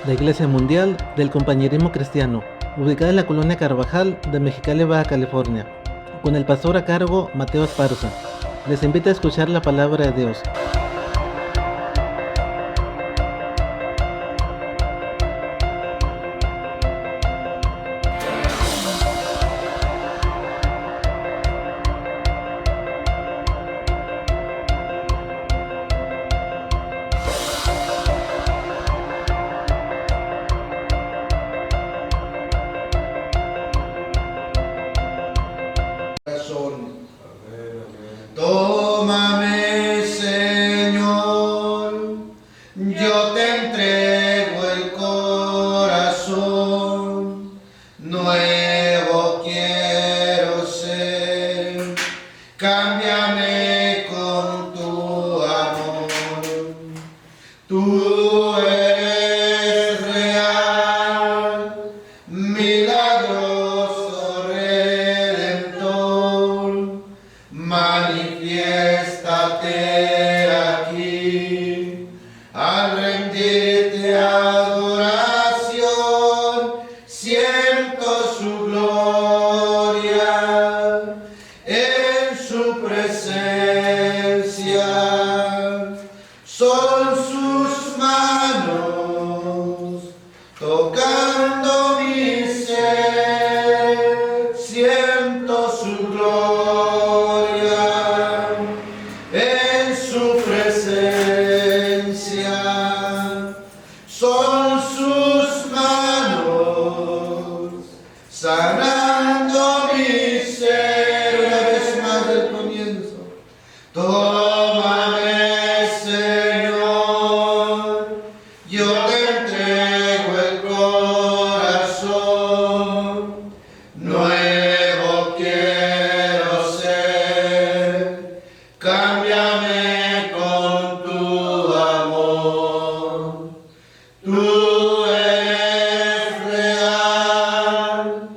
la Iglesia Mundial del Compañerismo Cristiano, ubicada en la colonia Carvajal de Mexicali, Baja California, con el pastor a cargo Mateo Esparza. Les invito a escuchar la palabra de Dios. Tómame, Señor, yo te entrego el corazón, nuevo quiero ser, cámbiame con tu amor, tú eres real, milagroso Redentor, manifiéstate aquí, al rendirte adoración, siento su gloria, en su presencia, son sus manos, tocando mi ser, siento su gloria, en su presencia, son sus manos, sanando mi ser. Una vez más del comienzo. Tómame, Señor, yo te entrego el corazón, nuevo quiero ser, cámbiame con tu amor, tú eres real,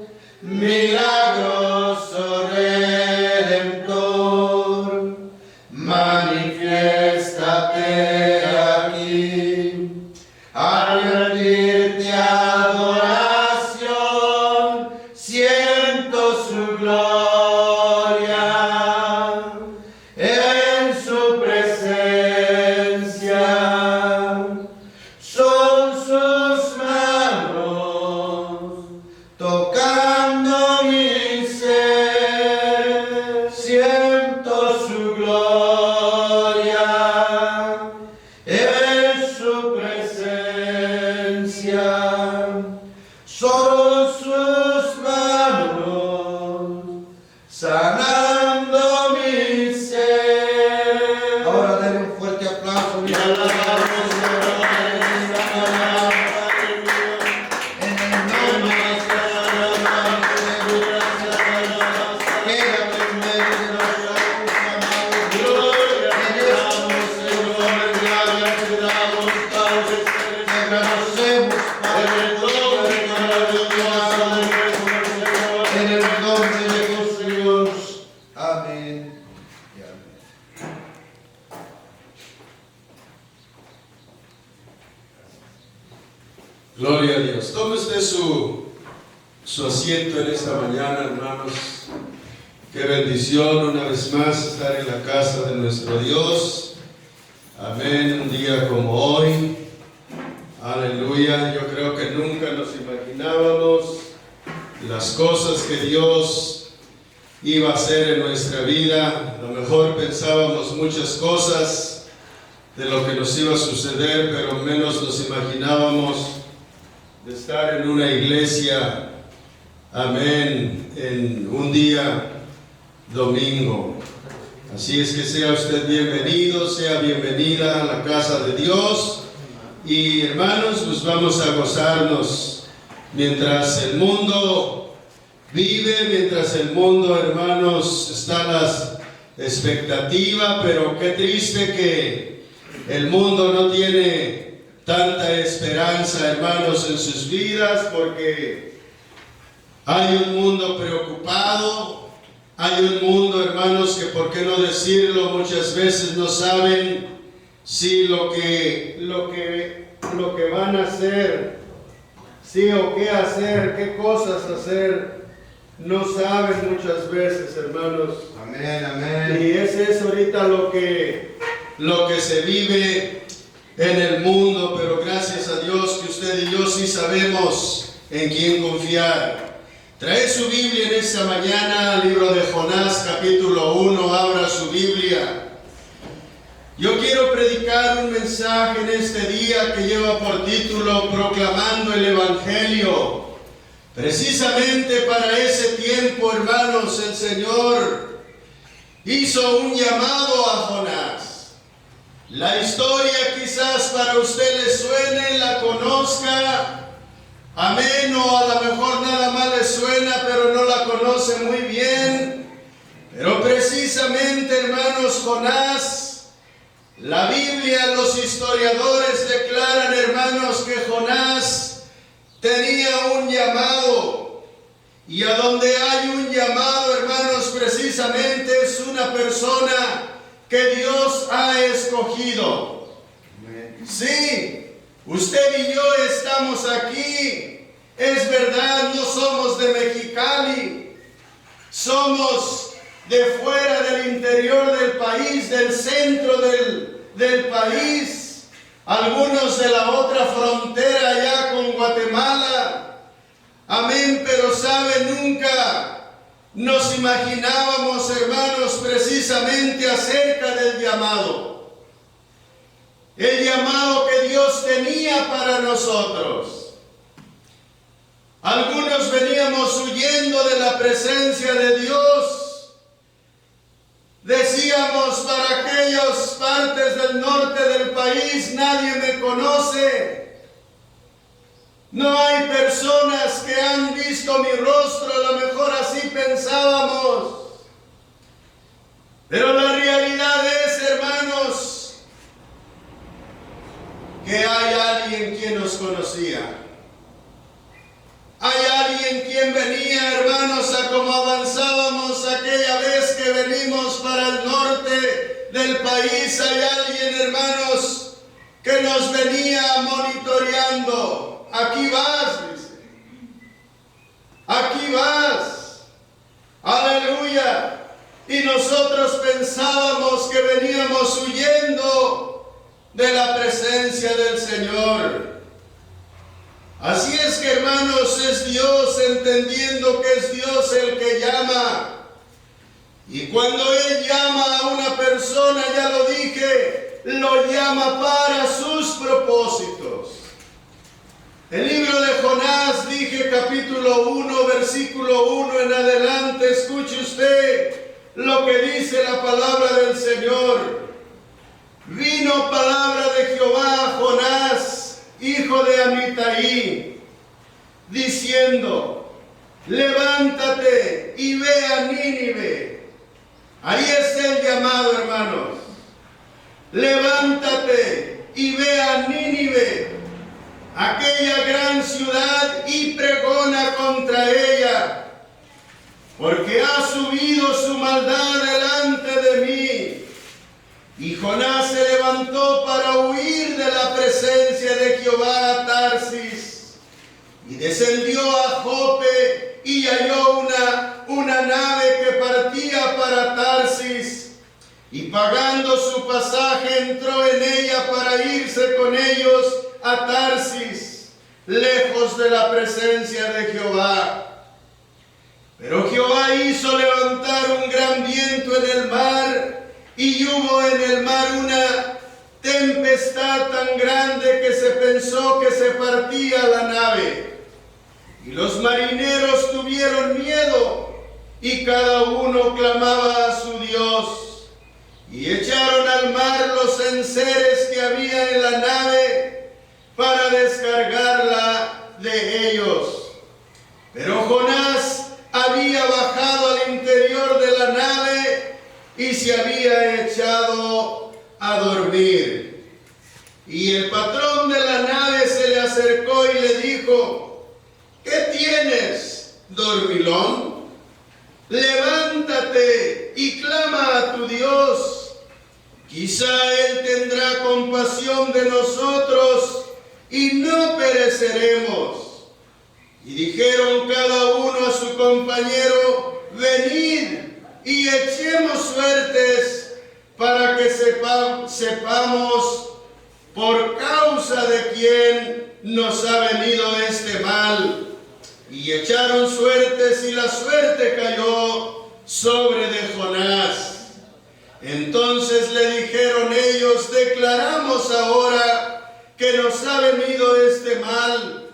milagroso Redentor, manifiéstate aquí, al rendirte adoración, siento su gloria, en su presencia, son sus manos, tocando mi ser, siento su gloria, en su presencia, son sus manos, sanando mi ser. Ahora denle un fuerte aplauso. En el nombre de quédate en medio de nosotros, amados Dios. En esta Señor, te agradecemos, Padre, en el nombre de Jesús. Amén y amén. Gloria a Dios. Tome usted su asiento en esta mañana, hermanos. Qué bendición una vez más estar en la casa de nuestro Dios. Amén. Un día como hoy. Aleluya. Yo creo que nunca nos imaginábamos las cosas que Dios iba a hacer en nuestra vida. A lo mejor pensábamos muchas cosas de lo que nos iba a suceder, pero menos nos imaginábamos de estar en una iglesia, amén, en un día domingo. Así es que sea usted bienvenido, sea bienvenida a la casa de Dios. Y hermanos, pues vamos a gozarnos mientras el mundo vive, mientras el mundo, hermanos, está a la expectativa, pero qué triste que el mundo no tiene tanta esperanza, hermanos, en sus vidas, porque hay un mundo preocupado, hay un mundo, hermanos, que por qué no decirlo, muchas veces no saben si lo que lo que van a hacer, sí o qué hacer, qué cosas hacer, no saben muchas veces, hermanos. Amén, amén. Y ese es ahorita lo que se vive en el mundo, pero gracias a Dios que usted y yo sí sabemos en quién confiar. Trae su Biblia en esta mañana, libro de Jonás, capítulo 1, abra su Biblia. Yo quiero predicar un mensaje en este día que lleva por título Proclamando el Evangelio. Precisamente para ese tiempo, hermanos, el Señor hizo un llamado a Jonás. La historia quizás para usted le suene, la conozca. Amén, o a lo mejor nada más le suena, pero no la conoce muy bien. Pero precisamente, hermanos, Jonás, la Biblia, los historiadores declaran, hermanos, que Jonás tenía un llamado. Y a donde hay un llamado, hermanos, precisamente es una persona que Dios ha escogido. Sí, usted y yo estamos aquí. Es verdad, no somos de Mexicali, somos de fuera del interior del país, del centro del país, algunos de la otra frontera allá con Guatemala. Amén, pero sabe, nunca nos imaginábamos, hermanos, precisamente acerca del llamado. El llamado que Dios tenía para nosotros. Algunos veníamos huyendo de la presencia de Dios. Decíamos, para aquellas partes del norte del país nadie me conoce. No hay personas que han visto mi rostro, a lo mejor así pensábamos. Pero la realidad es, hermanos, que hay alguien quien nos conocía. Hay alguien quien venía, hermanos, a como avanzábamos aquella vez que venimos para el norte del país. Hay alguien, hermanos, que nos venía monitoreando. Aquí vas, dice. Aquí vas. Aleluya. Y nosotros pensábamos que veníamos huyendo de la presencia del Señor. Así es que, hermanos, es Dios, entendiendo que es Dios el que llama. Y cuando Él llama a una persona, ya lo dije, lo llama para sus propósitos. El libro de Jonás, dije, capítulo 1, versículo 1 en adelante, escuche usted lo que dice la palabra del Señor. Vino palabra de Jehová a Jonás, hijo de Amitai, diciendo, levántate y ve a Nínive. Ahí está el llamado, hermanos. Levántate y ve a Nínive, aquella gran ciudad, y pregona contra ella, porque ha subido su maldad delante de mí. Y Jonás se levantó para huir de la presencia de Jehová a Tarsis, y descendió a Jope, y halló una nave que partía para Tarsis, y pagando su pasaje entró en ella para irse con ellos a Tarsis, lejos de la presencia de Jehová. Pero Jehová hizo levantar un gran viento en el mar, y hubo en el mar una tempestad tan grande que se pensó que se partía la nave. Y los marineros tuvieron miedo, y cada uno clamaba a su Dios. Y echaron al mar los enseres que había en la nave para descargarla de ellos. Pero Jonás había bajado al interior de la nave y se había echado a dormir. Y el patrón de la nave se le acercó y le dijo, ¿qué tienes, dormilón? Levántate y clama a tu Dios. Quizá Él tendrá compasión de nosotros y no pereceremos. Y dijeron cada uno a su compañero: venid y echemos suertes para que sepamos por causa de quién nos ha venido este mal. Y echaron suertes, y la suerte cayó sobre de Jonás. Entonces le dijeron ellos: declaramos ahora que nos ha venido este mal.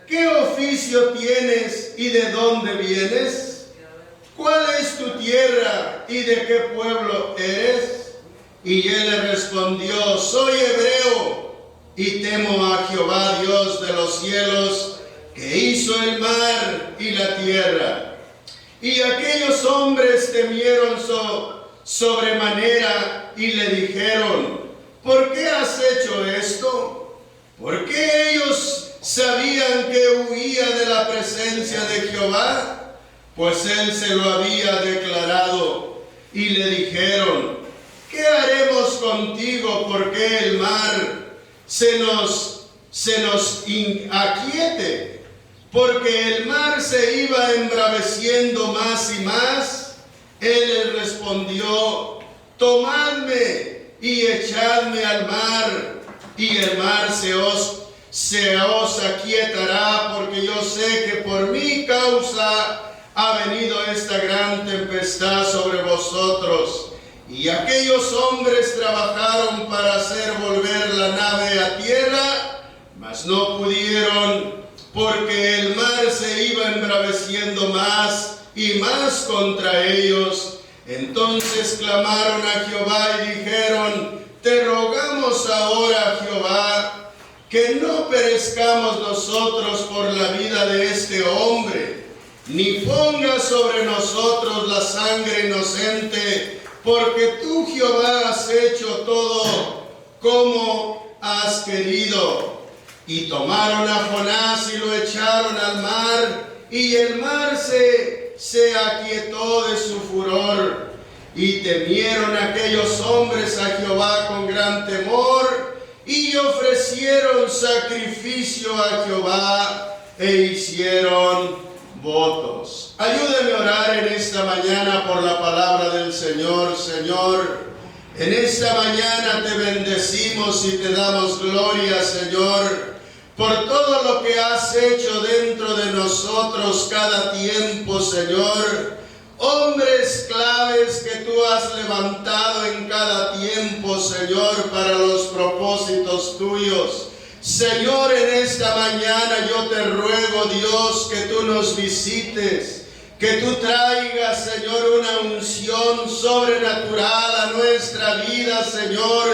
¿Qué oficio tienes y de dónde vienes? ¿Cuál es tu tierra y de qué pueblo eres? Y él le respondió: soy hebreo y temo a Jehová, Dios de los cielos, que hizo el mar y la tierra. Y aquellos hombres temieron sobremanera y le dijeron: ¿por qué has hecho esto? Porque ellos sabían que huía de la presencia de Jehová, pues él se lo había declarado. Y le dijeron: ¿qué haremos contigo? Porque el mar se nos aquiete, porque el mar se iba embraveciendo más y más. Él le respondió: tomadme y echadme al mar, y el mar se os aquietará, porque yo sé que por mi causa ha venido esta gran tempestad sobre vosotros. Y aquellos hombres trabajaron para hacer volver la nave a tierra, mas no pudieron, porque el mar se iba embraveciendo más y más contra ellos. Entonces clamaron a Jehová y dijeron: te rogamos ahora, Jehová, que no perezcamos nosotros por la vida de este hombre, ni pongas sobre nosotros la sangre inocente, porque tú, Jehová, has hecho todo como has querido. Y tomaron a Jonás y lo echaron al mar, y el mar se aquietó de su furor. Y temieron aquellos hombres a Jehová con gran temor, y ofrecieron sacrificio a Jehová e hicieron votos. Ayúdame a orar en esta mañana por la palabra del Señor. Señor, en esta mañana te bendecimos y te damos gloria, Señor, por todo lo que has hecho dentro de nosotros cada tiempo, Señor. Hombres claves que tú has levantado en cada tiempo, Señor, para los propósitos tuyos. Señor, en esta mañana yo te ruego, Dios, que tú nos visites, que tú traigas, Señor, una unción sobrenatural a nuestra vida, Señor,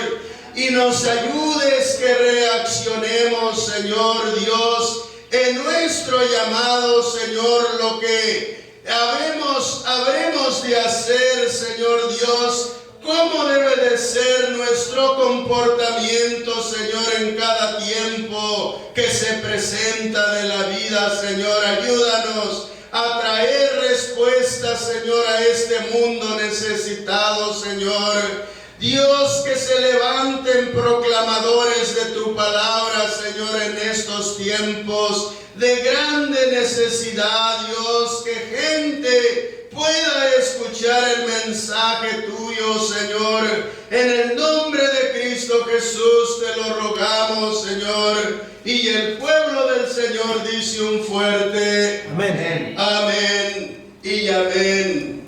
y nos ayudes que reaccionemos, Señor Dios, en nuestro llamado, Señor, lo que habremos de hacer, Señor Dios, cómo debe de ser nuestro comportamiento, Señor, en cada tiempo que se presenta de la vida, Señor. Ayúdanos a traer respuestas, Señor, a este mundo necesitado, Señor. Dios, que se levanten proclamadores de tu palabra, Señor, en estos tiempos de grande necesidad, Dios, que gente pueda escuchar el mensaje tuyo, Señor. En el nombre de Cristo Jesús te lo rogamos, Señor. Y el pueblo del Señor dice un fuerte Amén. amén y amén.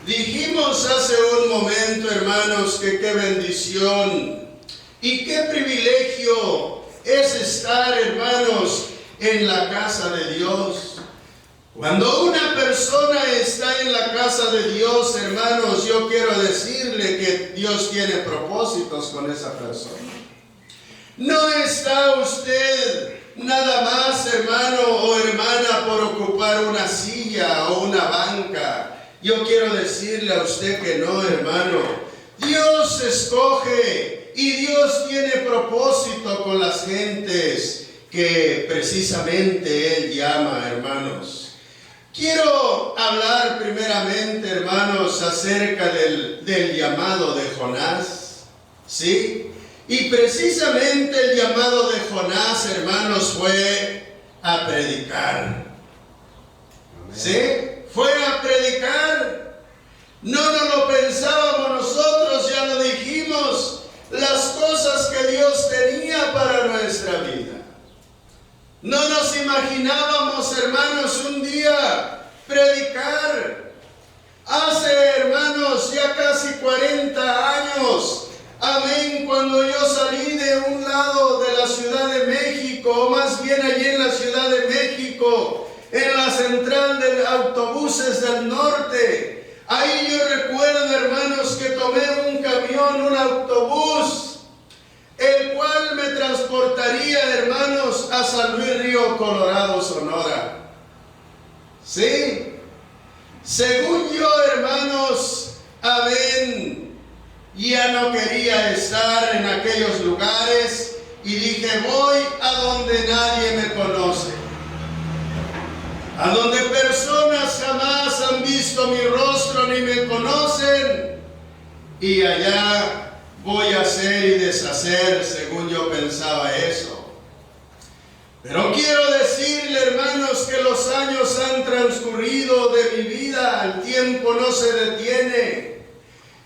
Dijimos hace un momento, hermanos, que qué bendición y qué privilegio es estar, hermanos, en la casa de Dios. Cuando una persona está en la casa de Dios, hermanos, yo quiero decirle que Dios tiene propósitos con esa persona. No está usted nada más, hermano o hermana, por ocupar una silla o una banca. Yo quiero decirle a usted que no, hermano. Dios escoge y Dios tiene propósito con las gentes que precisamente Él llama, hermanos. Quiero hablar primeramente, hermanos, acerca del llamado de Jonás, ¿sí? Y precisamente el llamado de Jonás, hermanos, fue a predicar. ¿Sí? Fue a predicar. No nos lo pensábamos nosotros, ya lo dijimos, las cosas que Dios tenía para nuestra vida. No nos imaginábamos, hermanos, un día predicar. Hace, hermanos, ya casi 40 años, amén, cuando yo salí de un lado de la Ciudad de México, o más bien allí en la Ciudad de México, en la central de autobuses del norte, ahí yo recuerdo, hermanos, que tomé un camión, un autobús, el cual me transportaría, hermanos, a San Luis Río Colorado, Sonora. ¿Sí? Según yo, hermanos, amén, ya no quería estar en aquellos lugares y dije, voy a donde nadie me conoce, a donde personas jamás han visto mi rostro ni me conocen, y allá voy a hacer y deshacer, según yo pensaba eso. Pero quiero decirle, hermanos, que los años han transcurrido de mi vida, el tiempo no se detiene.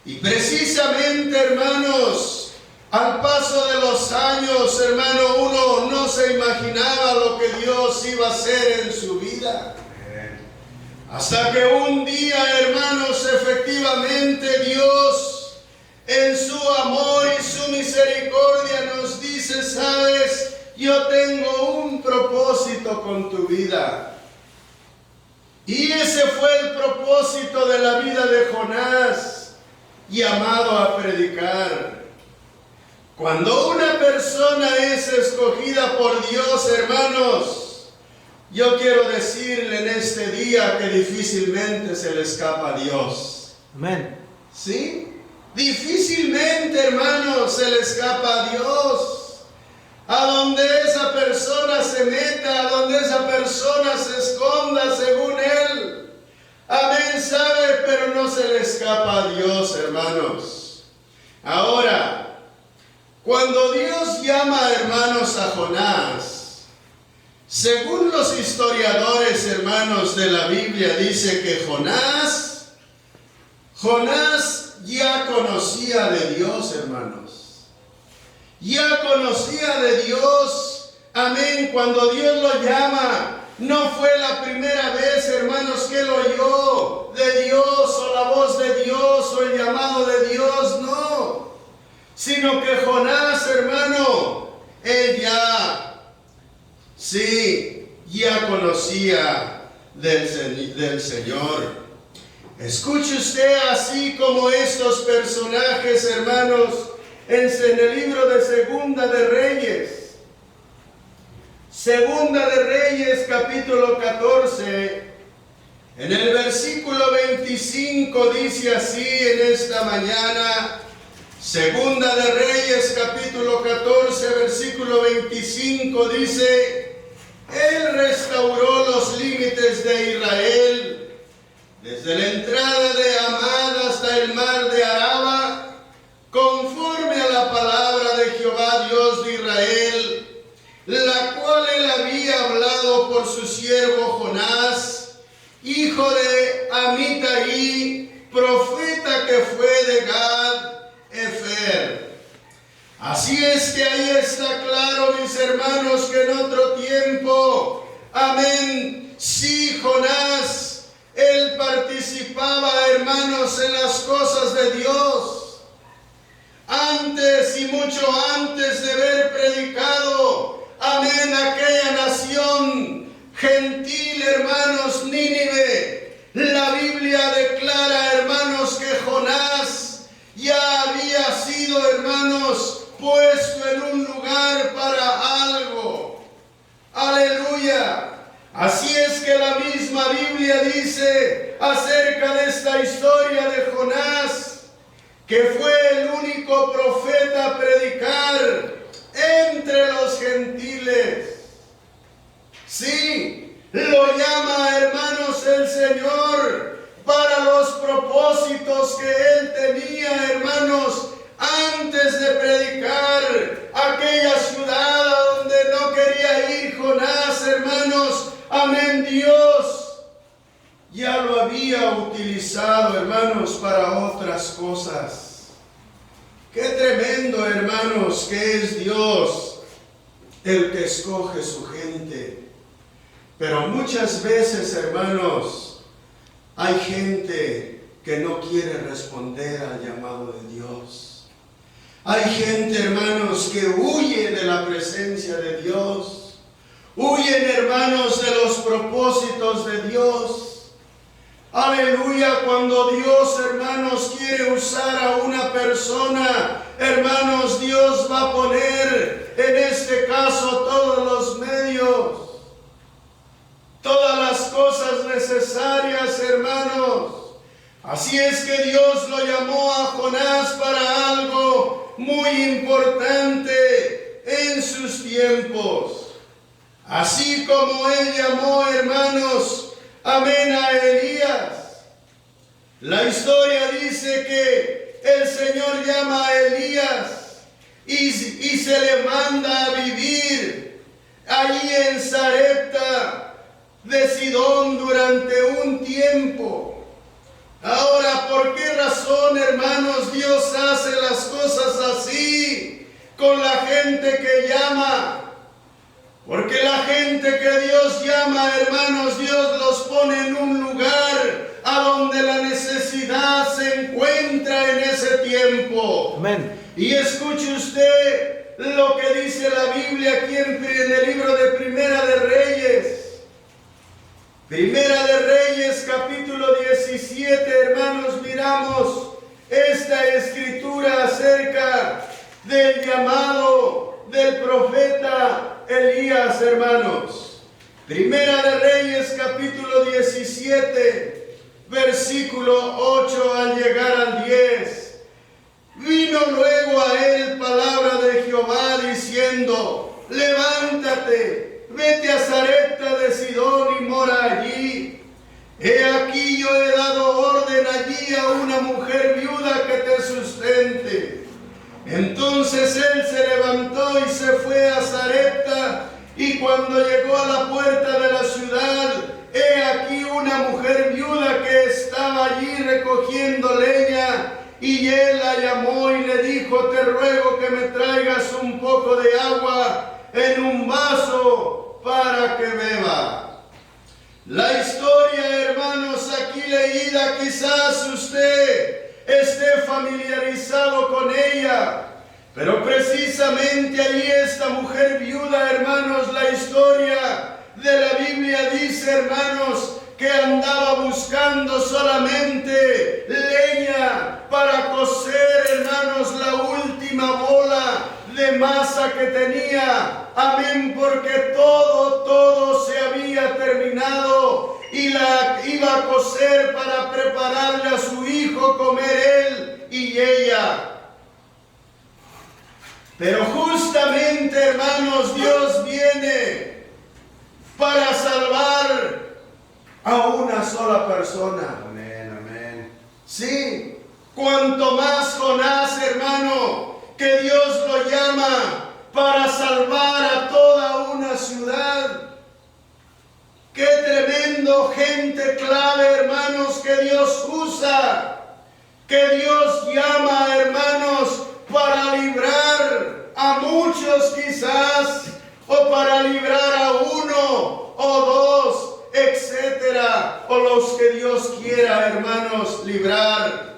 Y precisamente, hermanos, al paso de los años, hermano, uno no se imaginaba lo que Dios iba a hacer en su vida. Hasta que un día, hermanos, efectivamente Dios, en su amor y su misericordia, nos dice, ¿sabes? Yo tengo un propósito con tu vida. Y ese fue el propósito de la vida de Jonás, llamado a predicar. Cuando una persona es escogida por Dios, hermanos, yo quiero decirle en este día que difícilmente se le escapa a Dios. Amén. ¿Sí? Difícilmente, hermanos, se le escapa a Dios. A donde esa persona se meta, a donde esa persona se esconda según él. Amén, sabe, pero no se le escapa a Dios, hermanos. Ahora, cuando Dios llama, hermanos, a Jonás, según los historiadores, hermanos, de la Biblia, dice que Jonás ya conocía de Dios, hermanos. Ya conocía de Dios, amén, cuando Dios lo llama. No fue la primera vez, hermanos, que él oyó de Dios, o la voz de Dios, o el llamado de Dios, no. Sino que Jonás, hermano, él ya conocía del Señor. Escuche usted, así como estos personajes, hermanos, en el libro de Segunda de Reyes. Segunda de Reyes, capítulo 14, en el versículo 25 dice así en esta mañana. Segunda de Reyes, capítulo 14, versículo 25 dice: Él restauró los límites de Israel, desde la entrada de Amad hasta el mar de Araba, conforme a la palabra de Jehová Dios de Israel, la cual él había hablado por su siervo Jonás, hijo de Amitai, profeta que fue de Gad-Efer. Así es que ahí está claro, mis hermanos, que en otro tiempo, amén, sí, Jonás, él participaba, hermanos, en las cosas de Dios. Antes y mucho antes de haber predicado, amén, aquella nación gentil, hermanos, Nínive, la Biblia declara, hermanos, que Jonás ya había sido, hermanos, puesto en un lugar para algo. Aleluya. Así es que la misma Biblia dice acerca de esta historia de Jonás, que fue el único profeta a predicar entre los gentiles. Sí, lo llama, hermanos, el Señor para los propósitos que él tenía, hermanos, antes antes de predicar aquella ciudad a donde no quería ir Jonás, hermanos, amén, Dios ya lo había utilizado, hermanos, para otras cosas. Qué tremendo, hermanos, que es Dios el que escoge su gente. Pero muchas veces, hermanos, hay gente que no quiere responder al llamado de Dios. Hay gente, hermanos, que huye de la presencia de Dios. Huyen, hermanos, de los propósitos de Dios. Aleluya, cuando Dios, hermanos, quiere usar a una persona, hermanos, Dios va a poner en este caso todos los medios, todas las cosas necesarias, hermanos. Así es que Dios lo llamó a Jonás para algo muy importante en sus tiempos. Así como Él llamó, hermanos, amén, a Elías. La historia dice que el Señor llama a Elías y se le manda a vivir allí en Sarepta de Sidón durante un tiempo. Ahora, ¿por qué razón, hermanos, Dios hace las cosas así con la gente que llama? Porque la gente que Dios llama, hermanos, Dios los pone en un lugar a donde la necesidad se encuentra en ese tiempo. Amén. Y escuche usted lo que dice la Biblia aquí en el libro de Primera de Reyes. Primera de Reyes, capítulo 17, hermanos, miramos esta escritura acerca del llamado del profeta Elías, hermanos. Primera de Reyes, capítulo 17, versículo 8 al llegar al 10. Vino luego a él palabra de Jehová diciendo: levántate, vete a Sarepta de Sidón y mora allí. He aquí yo he dado orden allí a una mujer viuda que te sustente. Entonces él se levantó y se fue a Sarepta, y cuando llegó a la puerta de la ciudad, he aquí una mujer viuda que estaba allí recogiendo leña, y él la llamó y le dijo: te ruego que me traigas un poco de agua en un vaso para que beba. La historia, hermanos, aquí leída, quizás usted esté familiarizado con ella, pero precisamente allí esta mujer viuda, hermanos, la historia de la Biblia dice, hermanos, que andaba buscando solamente leña para cocer, hermanos, la última bola de masa que tenía. Amén, porque todo se había terminado y la iba a cocer para prepararle a su hijo comer él y ella. Pero justamente, hermanos, Dios viene para salvar a una sola persona. Amén, amén. Sí, cuanto más Jonás, hermano, que Dios lo llama para salvar a toda una ciudad. Qué tremendo gente clave, hermanos, que Dios usa, que Dios llama, hermanos, para librar a muchos quizás, o para librar a uno o dos, etcétera, o los que Dios quiera, hermanos, librar.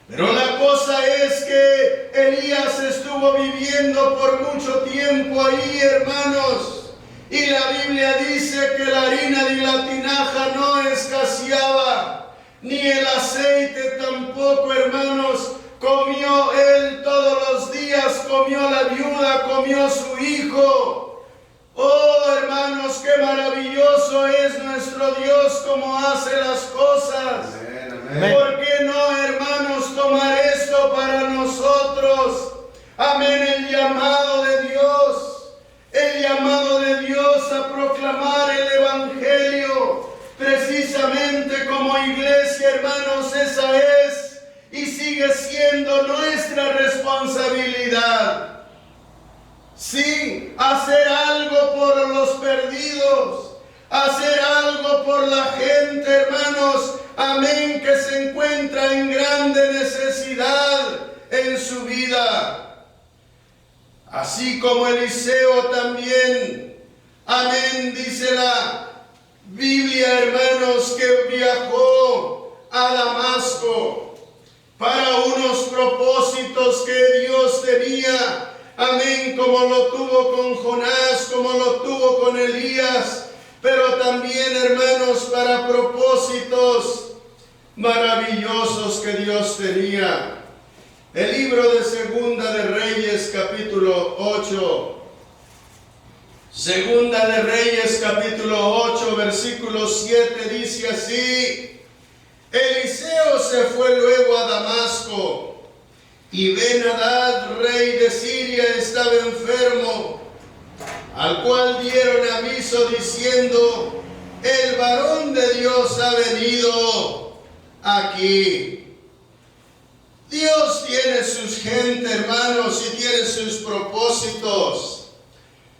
Pero la cosa es que Elías estuvo viviendo por mucho tiempo ahí, hermanos, y la Biblia dice que la harina de la tinaja no escaseaba, ni el aceite tampoco, hermanos. Comió él todos los días, comió la viuda, comió su hijo. Oh, hermanos, qué maravilloso es nuestro Dios, como hace las cosas. Amén, amén. ¿Por qué no, hermanos, tomar esto para nosotros? Amén, el llamado de Dios a proclamar el Evangelio. Precisamente como iglesia, hermanos, esa es y sigue sigue siendo nuestra responsabilidad. Sí, hacer algo por los perdidos, hacer algo por la gente, hermanos, amén, que se encuentra en grande necesidad en su vida. Así como Eliseo también, amén, dice la Biblia, hermanos, que viajó a Damasco para unos propósitos que Dios tenía, amén, como lo tuvo con Jonás, como lo tuvo con Elías, pero también, hermanos, para propósitos maravillosos que Dios tenía. El libro de Segunda de Reyes, capítulo 8. Segunda de Reyes, capítulo 8, versículo 7, dice así: Eliseo se fue luego a Damasco, y Ben-Hadad, rey de Siria, estaba enfermo, al cual dieron aviso diciendo: el varón de Dios ha venido aquí. Dios tiene sus gente, hermanos, y tiene sus propósitos.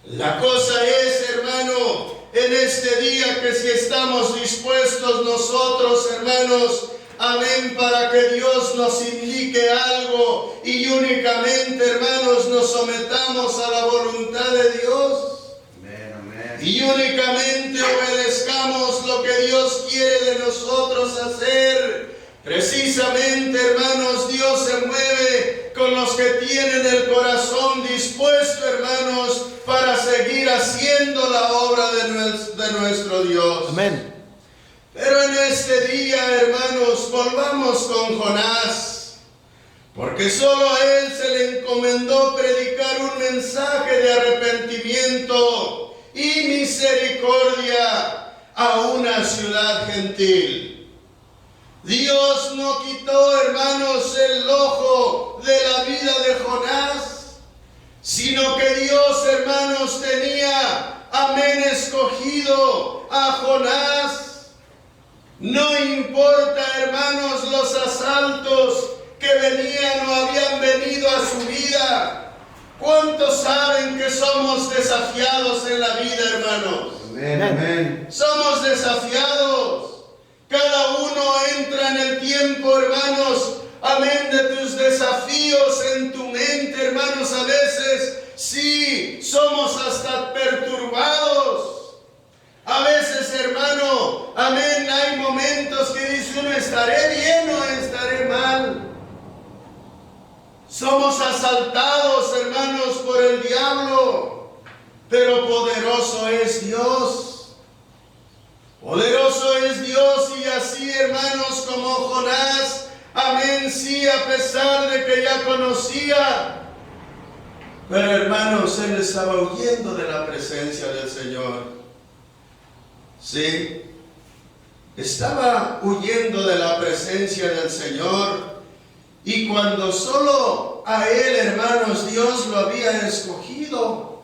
La cosa es, hermano, en este día, que si estamos dispuestos nosotros, hermanos, amén, para que Dios nos indique algo y únicamente, hermanos, nos sometamos a la voluntad de Dios. Amén, amén. Y únicamente obedezcamos lo que Dios quiere de nosotros hacer. Precisamente, hermanos, Dios se mueve con los que tienen el corazón dispuesto, hermanos, para seguir haciendo la obra de nuestro Dios. Amén. Pero en este día, hermanos, volvamos con Jonás, porque solo a él se le encomendó predicar un mensaje de arrepentimiento y misericordia a una ciudad gentil. Dios no quitó, hermanos, el ojo de la vida de Jonás, sino que Dios, hermanos, tenía, amén, escogido a Jonás. No importa, hermanos, los asaltos que venían o habían venido a su vida. ¿Cuántos saben que somos desafiados en la vida, hermanos? Amén, amén. Somos desafiados. Cada uno entra en el tiempo, hermanos, amén, de tus desafíos en tu mente, hermanos. A veces sí somos hasta perturbados. A veces, hermano, amén, hay momentos que dice uno: ¿estaré bien o estaré mal? Somos asaltados, hermanos, por el diablo, pero poderoso es Dios. Poderoso es Dios, y así, hermanos, como Jonás, amén, sí, a pesar de que ya conocía, pero, hermanos, él estaba huyendo de la presencia del Señor. Sí, estaba huyendo de la presencia del Señor, y cuando solo a él, hermanos, Dios lo había escogido,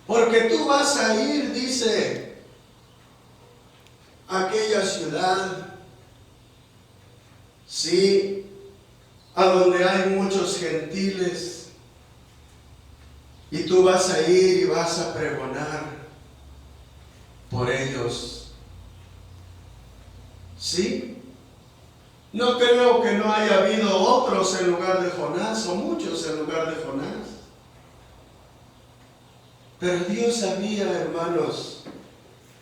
porque tú vas a ir, dice, aquella ciudad, sí, a donde hay muchos gentiles, y tú vas a ir y vas a pregonar por ellos. Sí, no creo que no haya habido otros en lugar de Jonás, o muchos en lugar de Jonás, pero Dios sabía, hermanos,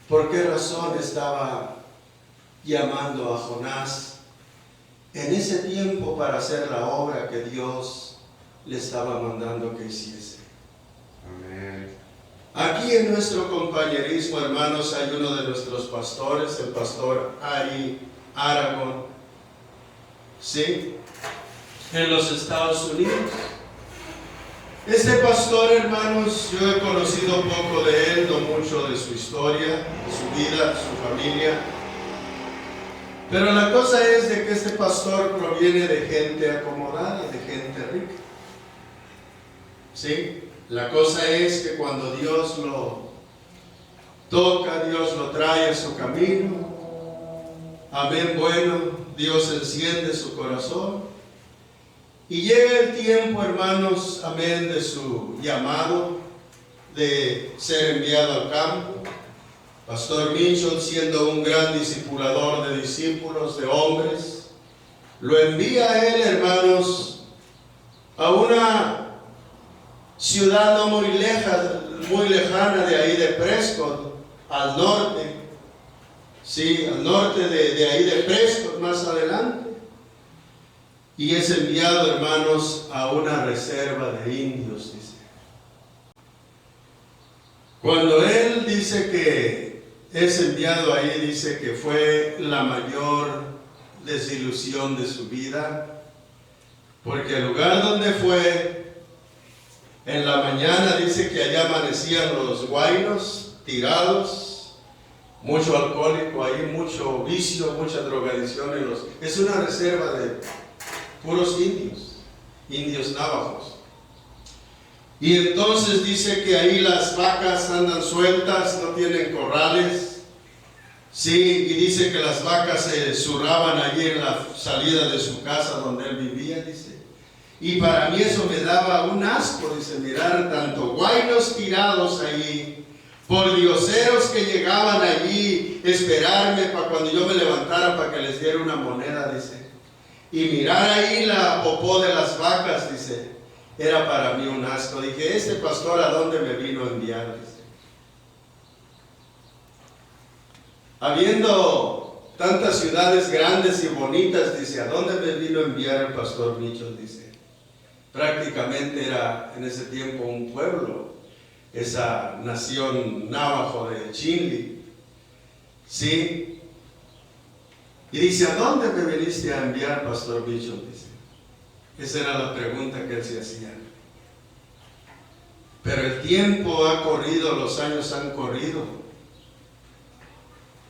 ¿por qué razón estaba llamando a Jonás en ese tiempo para hacer la obra que Dios le estaba mandando que hiciese? Amén. Aquí en nuestro compañerismo, hermanos, hay uno de nuestros pastores, el pastor Ari Aragón, ¿sí?, en los Estados Unidos. Este pastor, hermanos, yo he conocido poco de él, no mucho de su historia, de su vida, de su familia. Pero la cosa es de que este pastor proviene de gente acomodada, de gente rica. ¿Sí? La cosa es que cuando Dios lo toca, Dios lo trae a su camino, amén, bueno, Dios enciende su corazón. Y llega el tiempo, hermanos, amén, de su llamado, de ser enviado al campo. Pastor Mitchell, siendo un gran discipulador de discípulos, de hombres, lo envía a él, hermanos, a una ciudad no muy lejana de ahí de Prescott, al norte, sí, al norte de ahí de Prescott, más adelante. Y es enviado, hermanos, a una reserva de indios, dice. Cuando él dice que es enviado ahí, dice que fue la mayor desilusión de su vida, porque el lugar donde fue, en la mañana dice que allá amanecían los guainos tirados, mucho alcohólico ahí, mucho vicio, mucha drogadicción es una reserva de puros indios navajos. Y entonces dice que ahí las vacas andan sueltas, no tienen corrales. Sí, y dice que las vacas se zurraban allí en la salida de su casa donde él vivía, dice. Y para mí eso me daba un asco, dice, mirar tanto guainos tirados allí, por dioseros que llegaban allí, esperarme para cuando yo me levantara para que les diera una moneda, dice. Y mirar ahí la popó de las vacas, dice, era para mí un asco. Dije, ¿este pastor a dónde me vino a enviar? Dice. Habiendo tantas ciudades grandes y bonitas, dice, ¿a dónde me vino a enviar el pastor Mitchell? Dice, prácticamente era en ese tiempo un pueblo, esa nación navajo de Chinle, ¿sí? Y dice, ¿a dónde me viniste a enviar, pastor Mitchell? Dice, esa era la pregunta que él se hacía. Pero el tiempo ha corrido, los años han corrido.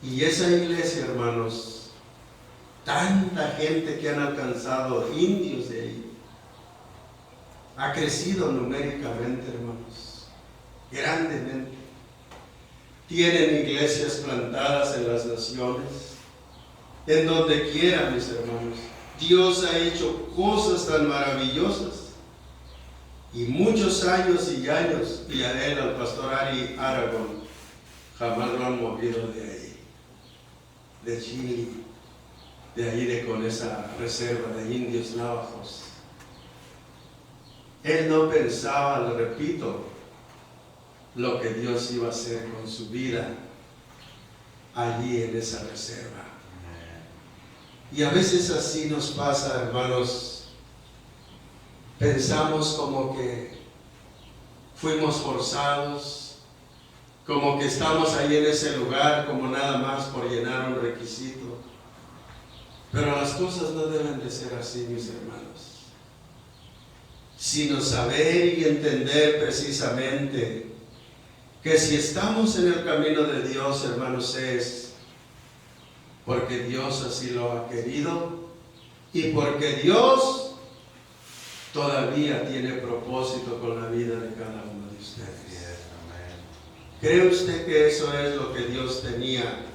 Y esa iglesia, hermanos, tanta gente que han alcanzado indios de ahí, ha crecido numéricamente, hermanos, grandemente. Tienen iglesias plantadas en las naciones, en donde quiera, mis hermanos. Dios ha hecho cosas tan maravillosas. Y muchos años y años, y a él, al pastor Ari Aragón, jamás lo han movido de ahí, de Chile, de ahí con esa reserva de indios navajos. Él no pensaba, le repito, lo que Dios iba a hacer con su vida allí en esa reserva. Y a veces así nos pasa, hermanos. Pensamos como que fuimos forzados, como que estamos ahí en ese lugar, como nada más por llenar un requisito. Pero las cosas no deben de ser así, mis hermanos. Sino saber y entender precisamente que si estamos en el camino de Dios, hermanos, es porque Dios así lo ha querido y porque Dios todavía tiene propósito con la vida de cada uno de ustedes. ¿Cree usted que eso es lo que Dios tenía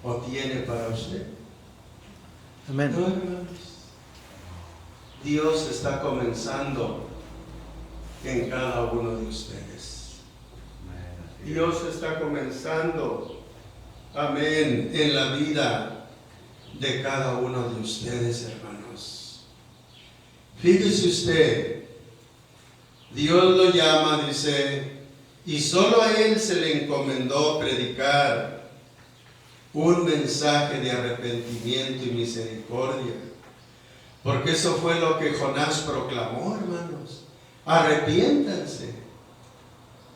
o tiene para usted? Amén. No, hermanos. Dios está comenzando en cada uno de ustedes. Dios está comenzando, amén, en la vida de cada uno de ustedes, hermanos. Fíjese usted, Dios lo llama, dice, y solo a él se le encomendó predicar un mensaje de arrepentimiento y misericordia. Porque eso fue lo que Jonás proclamó, hermanos. Arrepiéntanse.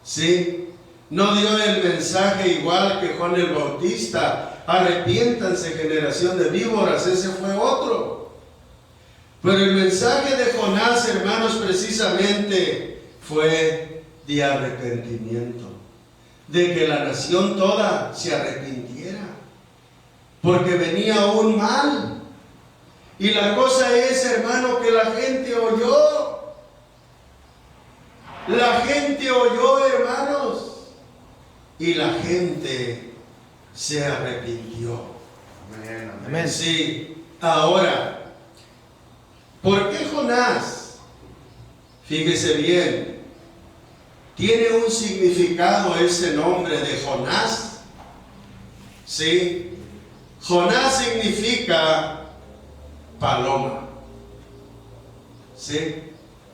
Sí. No dio el mensaje igual que Juan el Bautista. Arrepiéntanse, generación de víboras. Ese fue otro. Pero el mensaje de Jonás, hermanos, precisamente fue de arrepentimiento. De que la nación toda se arrepintiera. Porque venía un mal. Y la cosa es, hermano, que la gente oyó. La gente oyó, hermanos. Y la gente se arrepintió. Amén. Sí. Ahora, ¿por qué Jonás? Fíjese bien, tiene un significado ese nombre de Jonás. Sí. Jonás significa paloma. Sí.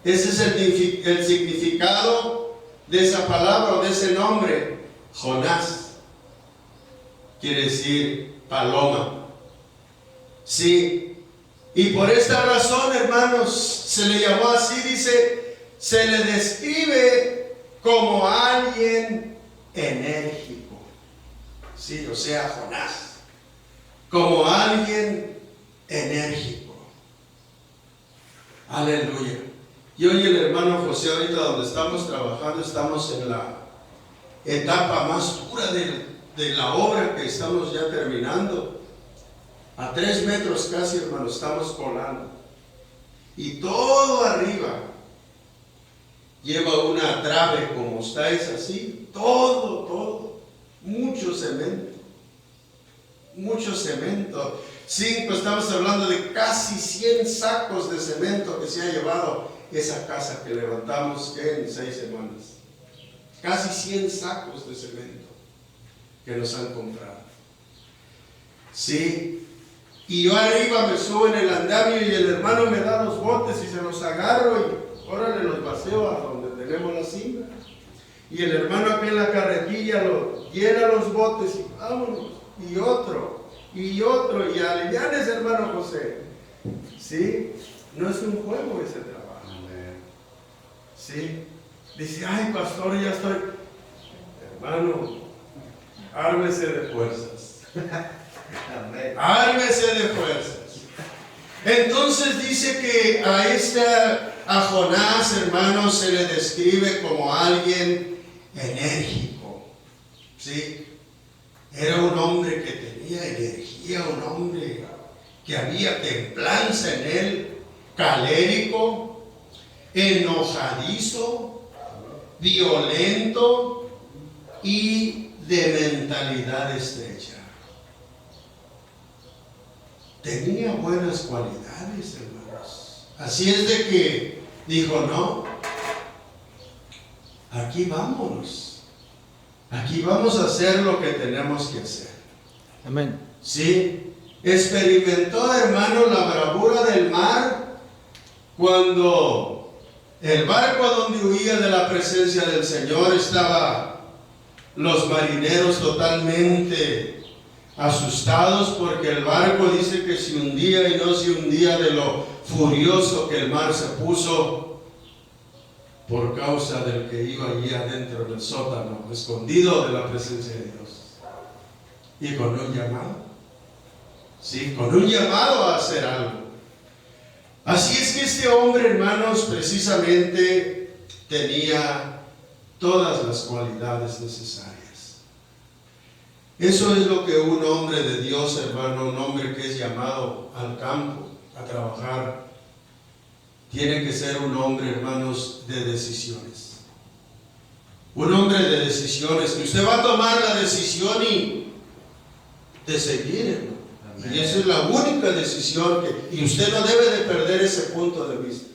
Ese es el significado de esa palabra o de ese nombre, Jonás. Quiere decir paloma. Sí. Y por esta razón, hermanos, se le llamó así, dice, se le describe como alguien enérgico. Sí, o sea, Jonás. Como alguien enérgico. Aleluya. Y hoy el hermano José, ahorita donde estamos trabajando, estamos en la etapa más dura de la obra que estamos ya terminando. A 3 metros casi, hermano, estamos colando. Y todo arriba lleva una trave como estáis así. Todo. Mucho cemento. Mucho cemento. 5, estamos hablando de casi 100 sacos de cemento que se ha llevado esa casa que levantamos en 6 semanas. Casi 100 sacos de cemento que nos han comprado. Sí. Y yo arriba me subo en el andamio y el hermano me da los botes y se los agarro y órale los paseo a donde tenemos la cimbra. Y el hermano aquí en la carretilla lo llena los botes y vámonos. Y otro, y alivianes, hermano José. Sí, no es un juego ese trabajo. Sí, dice, ay pastor, ya estoy. Hermano, ármese de fuerzas. Ármese de fuerzas. Entonces dice que a Jonás, hermano, se le describe como alguien enérgico. Sí. Era un hombre que tenía energía, un hombre que había templanza en él, calérico, enojadizo, violento y de mentalidad estrecha. Tenía buenas cualidades, hermanos. Así es de que dijo, no, aquí vámonos. Aquí vamos a hacer lo que tenemos que hacer. Amén. Sí, experimentó, hermano, la bravura del mar cuando el barco a donde huía de la presencia del Señor estaba los marineros totalmente asustados porque el barco dice que se hundía y no se hundía de lo furioso que el mar se puso por causa del que iba allí adentro del sótano, escondido de la presencia de Dios. Y con un llamado. Sí, con un llamado a hacer algo. Así es que este hombre, hermanos, precisamente tenía todas las cualidades necesarias. Eso es lo que un hombre de Dios, hermano, un hombre que es llamado al campo, a trabajar, tiene que ser un hombre, hermanos, de decisiones. Un hombre de decisiones, que usted va a tomar la decisión de seguir, hermano. Y esa es la única decisión y usted no debe de perder ese punto de vista.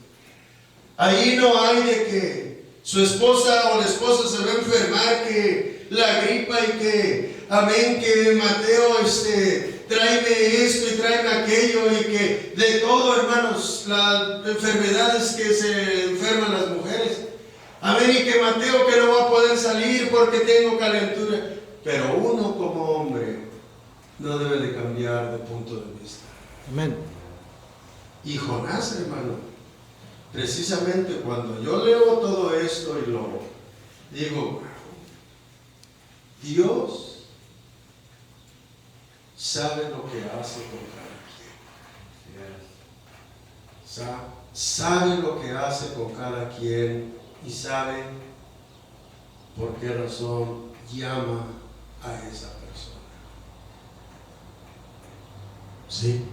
Ahí no hay de que su esposa o la esposa se va a enfermar, que la gripa y que, amén, que Mateo tráeme esto y tráeme aquello y que de todo, hermanos, las enfermedades que se enferman las mujeres. Amén, y que Mateo que no va a poder salir porque tengo calentura. Pero uno como hombre no debe de cambiar de punto de vista. Amén. Y Jonás, hermano, precisamente cuando yo leo todo esto y lo digo, Dios sabe lo que hace con cada quien. Sabe lo que hace con cada quien y sabe por qué razón llama a esa persona. Sí.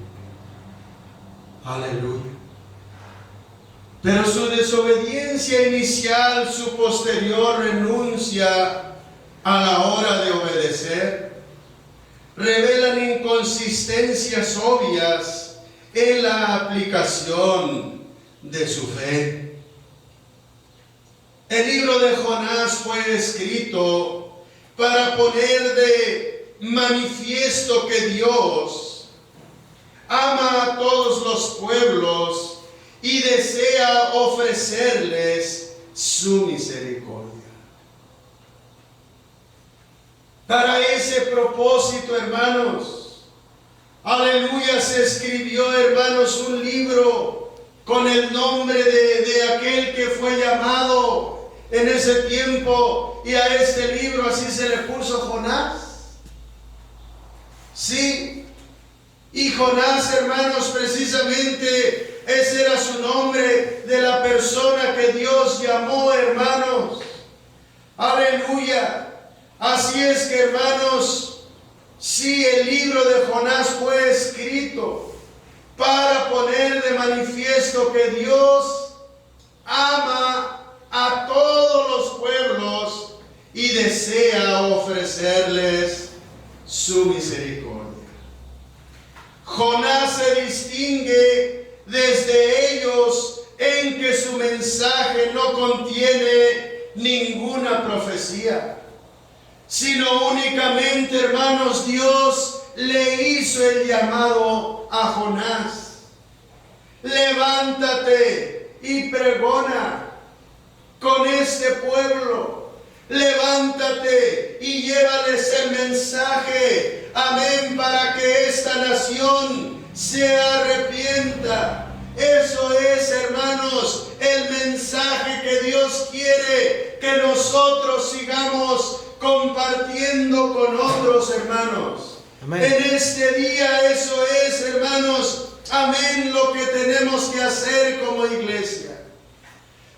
Aleluya. Pero su desobediencia inicial, su posterior renuncia a la hora de obedecer, revelan inconsistencias obvias en la aplicación de su fe. El libro de Jonás fue escrito para poner de manifiesto que Dios ama a todos los pueblos y desea ofrecerles su misericordia. Para ese propósito, hermanos, aleluya, se escribió, hermanos, un libro con el nombre de aquel que fue llamado en ese tiempo, y a este libro así se le puso Jonás. Sí, y Jonás, hermanos, precisamente ese era su nombre de la persona que Dios llamó, hermanos. Aleluya. Así es que, hermanos, sí, el libro de Jonás fue escrito para poner de manifiesto que Dios ama a todos los pueblos y desea ofrecerles su misericordia. Jonás se distingue desde ellos en que su mensaje no contiene ninguna profecía, sino únicamente, hermanos, Dios le hizo el llamado a Jonás. Levántate y pregona con este pueblo. Levántate y llévales el mensaje, amén, para que esta nación se arrepienta. Eso es, hermanos, el mensaje que Dios quiere que nosotros sigamos compartiendo con otros, hermanos. Amén. En este día eso es, hermanos, amén, lo que tenemos que hacer como iglesia.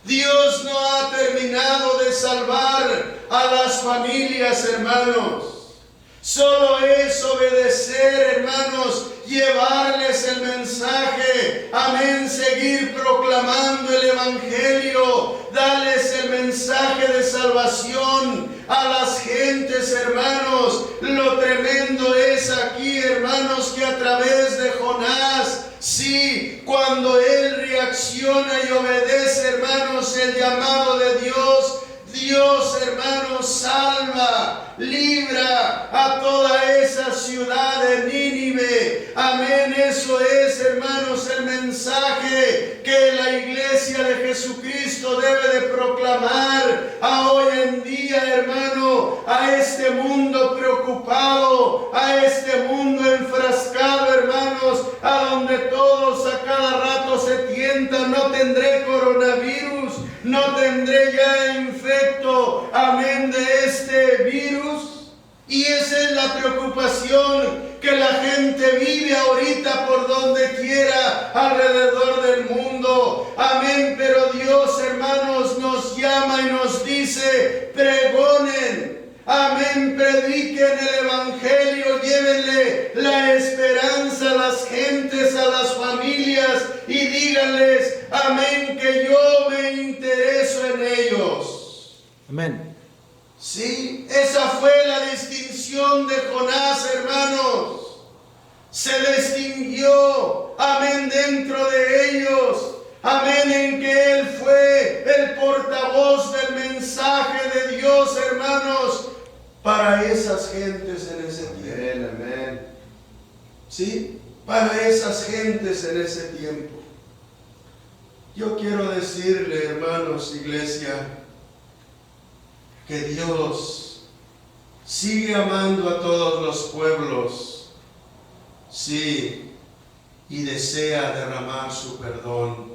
Dios no ha terminado de salvar a las familias, hermanos. Solo es obedecer, hermanos, llevarles el mensaje, amén, seguir proclamando el evangelio, darles el mensaje de salvación a las gentes, hermanos. Lo tremendo es aquí, hermanos, que a través de Jonás, sí, cuando él reacciona y obedece, hermanos, el llamado de Dios, Dios, hermanos, salva, libra a toda esa ciudad de Nínive. Amén. Eso es, hermanos, el mensaje que la iglesia de Jesucristo debe de proclamar a hoy en día, hermano, a este mundo preocupado, a este mundo enfrascado, hermanos, a donde todos a cada rato se tientan. No tendré coronavirus, no tendré ya infecto, amén, de este virus. Y esa es la preocupación que la gente vive ahorita por donde quiera alrededor del mundo. Amén, pero Dios, hermanos, nos llama y nos dice, pregonen. Amén, prediquen el evangelio, llévenle la esperanza a las gentes, a las familias, y díganles, amén, que yo me intereso en ellos. Amén. Sí, esa fue la distinción de Jonás, hermanos. Se distinguió, amén, dentro de ellos, amén, en que él fue el portavoz del mensaje de Dios, hermanos, para esas gentes en ese tiempo. Amén. Sí, para esas gentes en ese tiempo. Yo quiero decirle, hermanos, iglesia, que Dios sigue amando a todos los pueblos, sí, y desea derramar su perdón.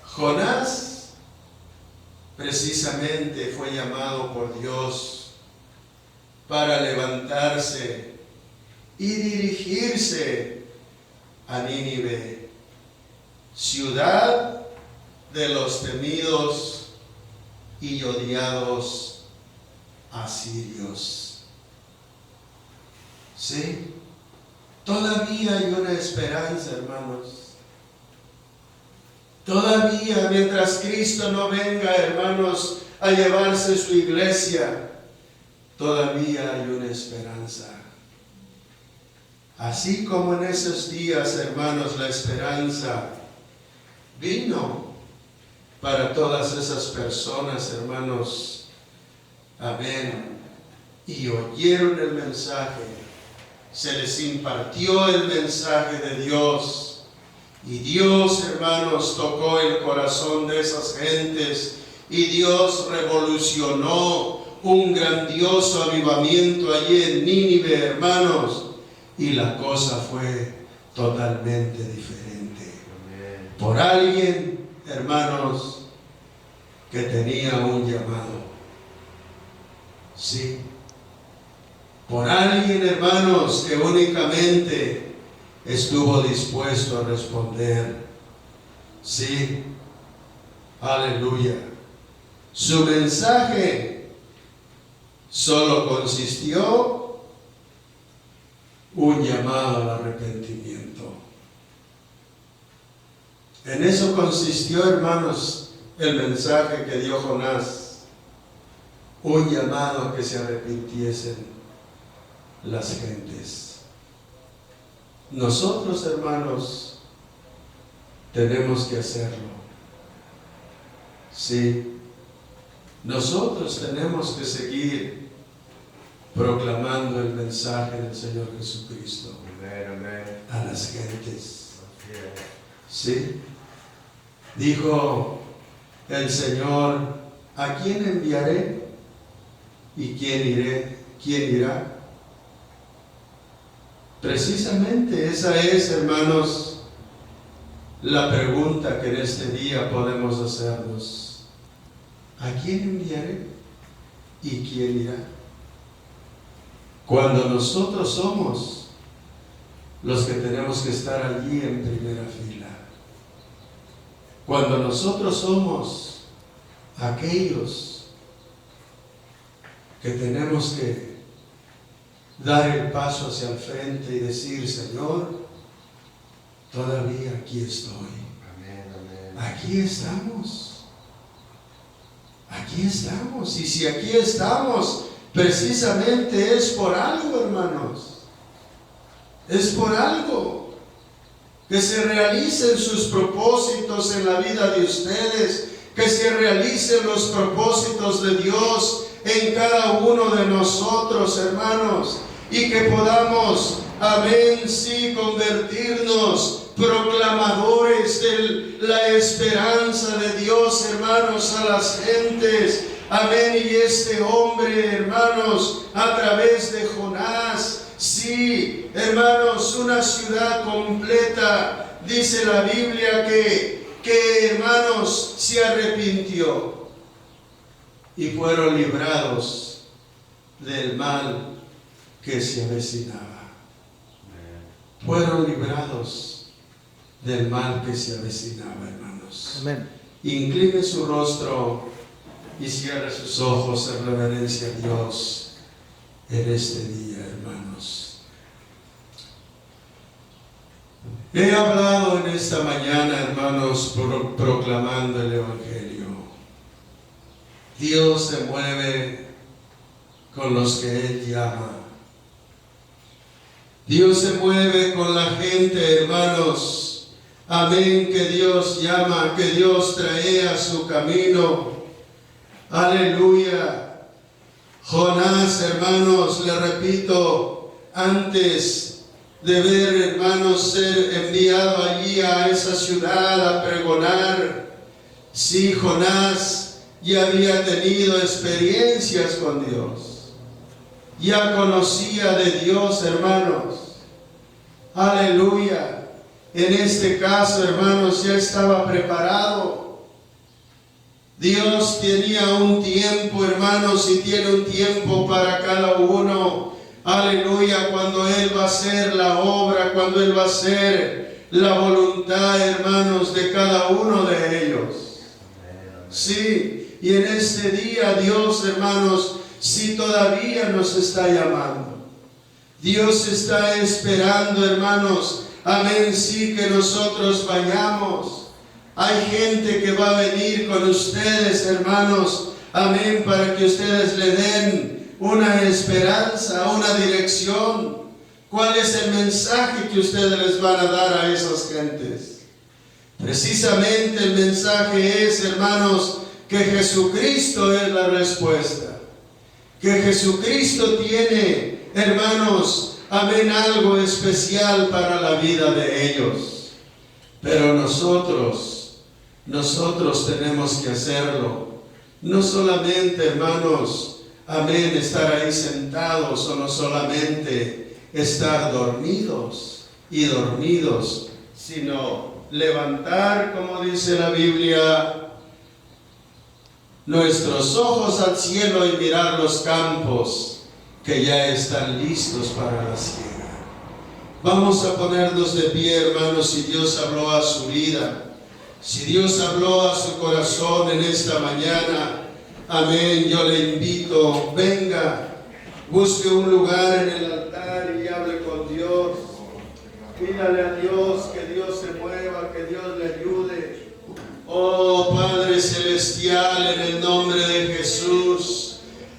Jonás precisamente fue llamado por Dios para levantarse y dirigirse a Nínive, ciudad de los temidos y odiados asirios. Sí, todavía hay una esperanza, hermanos. Todavía, mientras Cristo no venga, hermanos, a llevarse su iglesia, todavía hay una esperanza. Así como en esos días, hermanos, la esperanza vino para todas esas personas, hermanos, amén, y oyeron el mensaje, se les impartió el mensaje de Dios, y Dios, hermanos, tocó el corazón de esas gentes, y Dios revolucionó un grandioso avivamiento allí en Nínive, hermanos, y la cosa fue totalmente diferente. Por alguien, hermanos, que tenía un llamado. Sí. Por alguien, hermanos, que únicamente estuvo dispuesto a responder. Sí. Aleluya. Su mensaje solo consistió un llamado al arrepentimiento. En eso consistió, hermanos, el mensaje que dio Jonás, un llamado a que se arrepintiesen las gentes. Nosotros, hermanos, tenemos que hacerlo. Sí, nosotros tenemos que seguir proclamando el mensaje del Señor Jesucristo a las gentes. Sí, dijo el Señor: ¿a quién enviaré? ¿Y quién irá? Precisamente esa es, hermanos, la pregunta que en este día podemos hacernos. ¿A quién enviaré? ¿Y quién irá? Cuando nosotros somos los que tenemos que estar allí en primera fila. Cuando nosotros somos aquellos que tenemos que dar el paso hacia el frente y decir: Señor, todavía aquí estoy. Aquí estamos. Aquí estamos. Y si aquí estamos, precisamente es por algo, hermanos. Es por algo. Que se realicen sus propósitos en la vida de ustedes. Que se realicen los propósitos de Dios en cada uno de nosotros, hermanos. Y que podamos, amén, sí, convertirnos proclamadores de la esperanza de Dios, hermanos, a las gentes. Amén. Y este hombre, hermanos, a través de Jonás, sí, hermanos, una ciudad completa, dice la Biblia que hermanos, se arrepintió y fueron librados del mal que se avecinaba. Fueron librados del mal que se avecinaba, hermanos. Amén. Incline su rostro y cierre sus ojos en reverencia a Dios en este día, hermanos. He hablado en esta mañana, hermanos, proclamando el Evangelio. Dios se mueve con los que Él llama. Dios se mueve con la gente, hermanos. Amén, que Dios llama, que Dios trae a su camino. Aleluya. Jonás, hermanos, le repito, antes de ver, hermanos, ser enviado allí a esa ciudad a pregonar, sí, Jonás ya había tenido experiencias con Dios. Ya conocía de Dios, hermanos. Aleluya. En este caso, hermanos, ya estaba preparado. Dios tenía un tiempo, hermanos, y tiene un tiempo para cada uno. Aleluya, cuando Él va a hacer la obra, cuando Él va a hacer la voluntad, hermanos, de cada uno de ellos. Sí, y en este día Dios, hermanos, si todavía nos está llamando. Dios está esperando, hermanos, amén, sí, que nosotros vayamos. Hay gente que va a venir con ustedes, hermanos, amén, para que ustedes le den una esperanza, una dirección. ¿Cuál es el mensaje que ustedes les van a dar a esas gentes? Precisamente el mensaje es, hermanos, que Jesucristo es la respuesta. Que Jesucristo tiene, hermanos, amén, algo especial para la vida de ellos. Pero nosotros tenemos que hacerlo. No solamente, hermanos, amén, estar ahí sentados o no solamente estar dormidos, sino levantar, como dice la Biblia, nuestros ojos al cielo y mirar los campos que ya están listos para la siega. Vamos a ponernos de pie, hermanos, si Dios habló a su vida, si Dios habló a su corazón en esta mañana, amén, yo le invito, venga, busque un lugar en el altar y hable con Dios. Pídale a Dios que Dios se mueva, que Dios le ayude. Oh Padre Celestial, en el nombre de Jesús,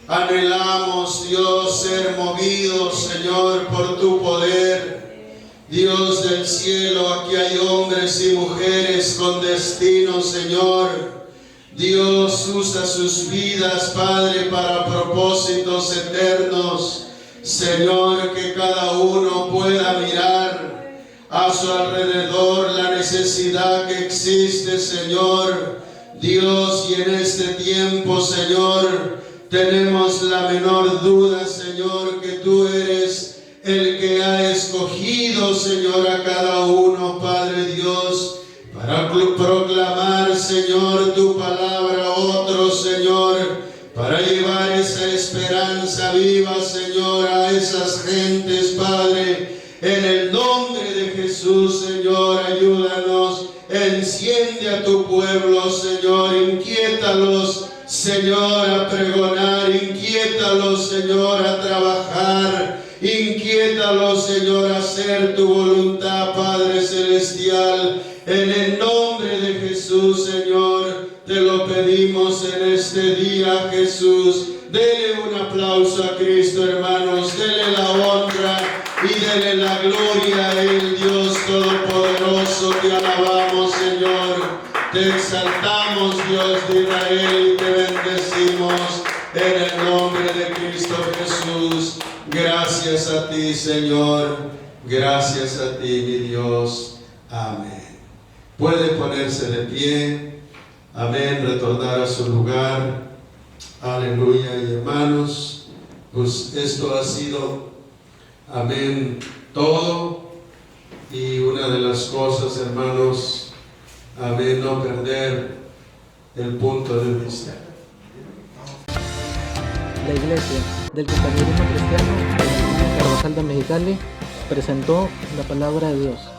anhelamos, Dios, ser movidos, Señor, por tu poder. Dios del cielo, aquí hay hombres y mujeres con destino, Señor. Dios usa sus vidas, Padre, para propósitos eternos. Señor, que cada uno pueda mirar a su alrededor la necesidad que existe, Señor. Dios, y en este tiempo, Señor, tenemos la menor duda, Señor, que tú eres el que ha escogido, Señor, a cada uno, Padre Dios, para proclamar, Señor, tu palabra a otros, Señor, para llevar esa esperanza viva, Señor, a esas gentes, Padre. En el nombre de Jesús, Señor, ayúdanos, enciende a tu pueblo, Señor, inquiétalos, Señor, a pregonar, inquiétalos, Señor, a trabajar, inquiétalos, Señor, a hacer tu voluntad, Padre Celestial. En el nombre de Jesús, Señor, te lo pedimos en este día, Jesús. Dele un aplauso a Cristo, hermanos, dele la honra y dele la gloria a Él, Dios Todopoderoso. Te alabamos, Señor, te exaltamos, Dios de Israel, y te bendecimos en el nombre de Cristo Jesús. Gracias a ti, Señor, gracias a ti, mi Dios. Amén. Puede ponerse de pie, amén, retornar a su lugar. Aleluya, y hermanos, pues esto ha sido, amén, todo. Y una de las cosas, hermanos, amén, no perder el punto de vista. La Iglesia del Compañerismo Cristiano de la Colonia Carvajal de Mexicali presentó la palabra de Dios.